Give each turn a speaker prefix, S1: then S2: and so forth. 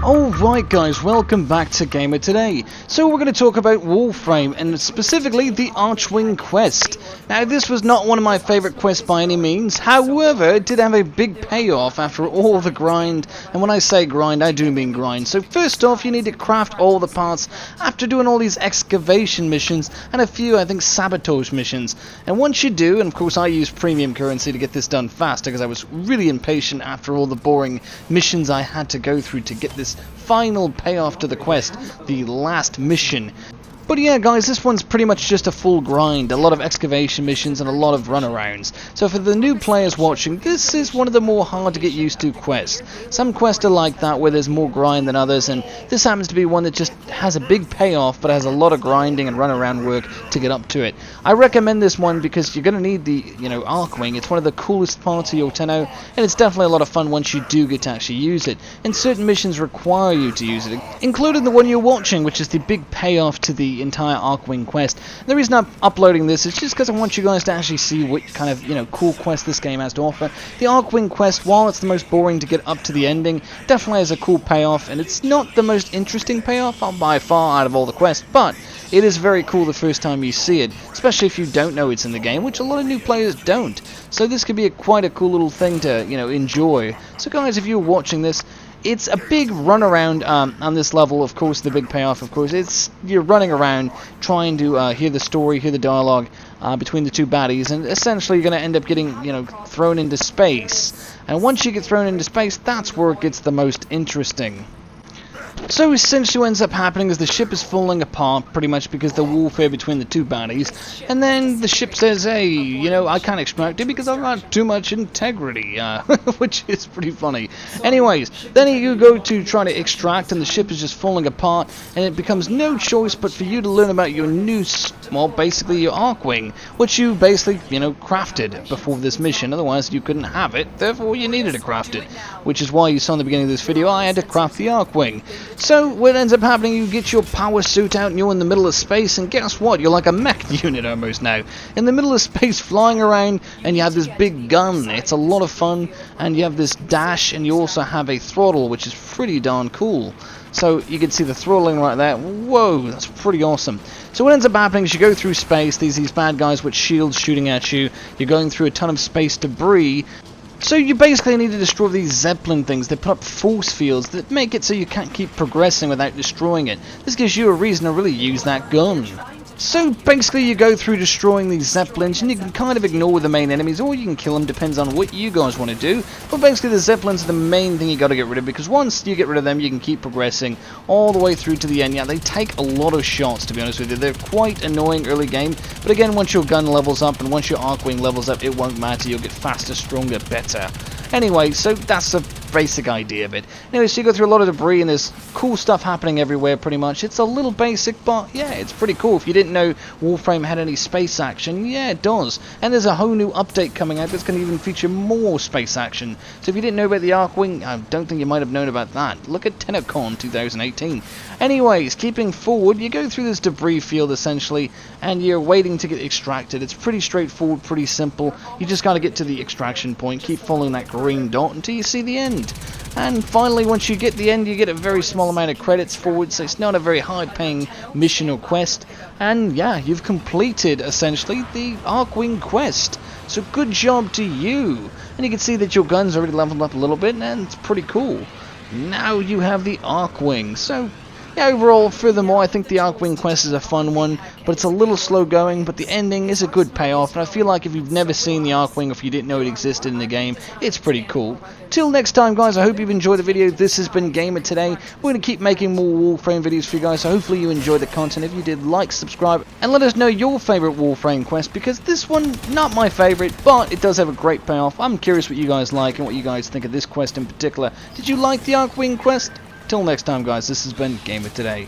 S1: Alright guys, welcome back to Gamer Today. So we're going to talk about Warframe, and specifically the Archwing quest. Now this was not one of my favourite quests by any means, however it did have a big payoff after all the grind, and when I say grind I do mean grind. So first off you need to craft all the parts after doing all these excavation missions and a few I think sabotage missions. And once you do, and of course I used premium currency to get this done faster because I was really impatient after all the boring missions I had to go through to get this final payoff to the quest, the last mission. But yeah guys, this one's pretty much just a full grind, a lot of excavation missions and a lot of runarounds. So for the new players watching, this is one of the more hard to get used to quests. Some quests are like that where there's more grind than others, and this happens to be one that just has a big payoff but has a lot of grinding and runaround work to get up to it. I recommend this one because you're going to need the, Archwing. It's one of the coolest parts of your Tenno, and it's definitely a lot of fun once you do get to actually use it. And certain missions require you to use it, including the one you're watching, which is the big payoff to the entire Archwing quest. And the reason I'm uploading this is just because I want you guys to actually see what kind of cool quest this game has to offer. The Archwing quest, while it's the most boring to get up to the ending, definitely has a cool payoff, and it's not the most interesting payoff by far out of all the quests, but it is very cool the first time you see it, especially if you don't know it's in the game, which a lot of new players don't. So this could be quite a cool little thing to enjoy. So guys, if you're watching this, it's a big runaround on this level. Of course, the big payoff, of course, it's you're running around trying to hear the story, hear the dialogue between the two baddies, and essentially you're going to end up getting, thrown into space. And once you get thrown into space, that's where it gets the most interesting. So essentially what ends up happening is the ship is falling apart pretty much because of the warfare between the two baddies, and then the ship says, hey, I can't extract it because I've got too much integrity, which is pretty funny. Anyways, then you go to try to extract and the ship is just falling apart, and it becomes no choice but for you to learn about your new, basically your Archwing, which you basically, crafted before this mission. Otherwise you couldn't have it, therefore you needed to craft it, which is why you saw in the beginning of this video I had to craft the Archwing. So what ends up happening, you get your power suit out and you're in the middle of space, and guess what, you're like a mech unit almost now, in the middle of space flying around, and you have this big gun. It's a lot of fun, and you have this dash, and you also have a throttle, which is pretty darn cool. So you can see the throttling right there. Whoa, that's pretty awesome. So what ends up happening is you go through space, these bad guys with shields shooting at you, you're going through a ton of space debris. So you basically need to destroy these Zeppelin things. They put up force fields that make it so you can't keep progressing without destroying it. This gives you a reason to really use that gun. So basically you go through destroying these Zeppelins, and you can kind of ignore the main enemies, or you can kill them, depends on what you guys want to do. But basically the Zeppelins are the main thing you got to get rid of, because once you get rid of them you can keep progressing all the way through to the end. Yeah, they take a lot of shots, to be honest with you. They're quite annoying early game, but again, once your gun levels up and once your Archwing levels up, it won't matter. You'll get faster, stronger, better. Anyway, so that's the basic idea of it. Anyway, so you go through a lot of debris and there's cool stuff happening everywhere pretty much. It's a little basic, but yeah, it's pretty cool. If you didn't know Warframe had any space action, yeah, it does. And there's a whole new update coming out that's going to even feature more space action. So if you didn't know about the Archwing, I don't think you might have known about that. Look at Tenno 2018. Anyways, keeping forward, you go through this debris field essentially, and you're waiting to get extracted. It's pretty straightforward, pretty simple. You just got to get to the extraction point, keep following that green dot until you see the end. And finally, once you get the end, you get a very small amount of credits forward, so it's not a very high-paying mission or quest. And yeah, you've completed, essentially, the Archwing quest. So good job to you. And you can see that your gun's already leveled up a little bit, and it's pretty cool. Now you have the Archwing. So yeah, overall, furthermore, I think the Archwing quest is a fun one, but it's a little slow going, but the ending is a good payoff, and I feel like if you've never seen the Archwing, or if you didn't know it existed in the game, it's pretty cool. Till next time, guys, I hope you've enjoyed the video. This has been Gamer Today. We're going to keep making more Warframe videos for you guys, so hopefully you enjoyed the content. If you did, like, subscribe, and let us know your favourite Warframe quest, because this one, not my favourite, but it does have a great payoff. I'm curious what you guys like, and what you guys think of this quest in particular. Did you like the Archwing quest? Till next time, guys, this has been Gamer Today.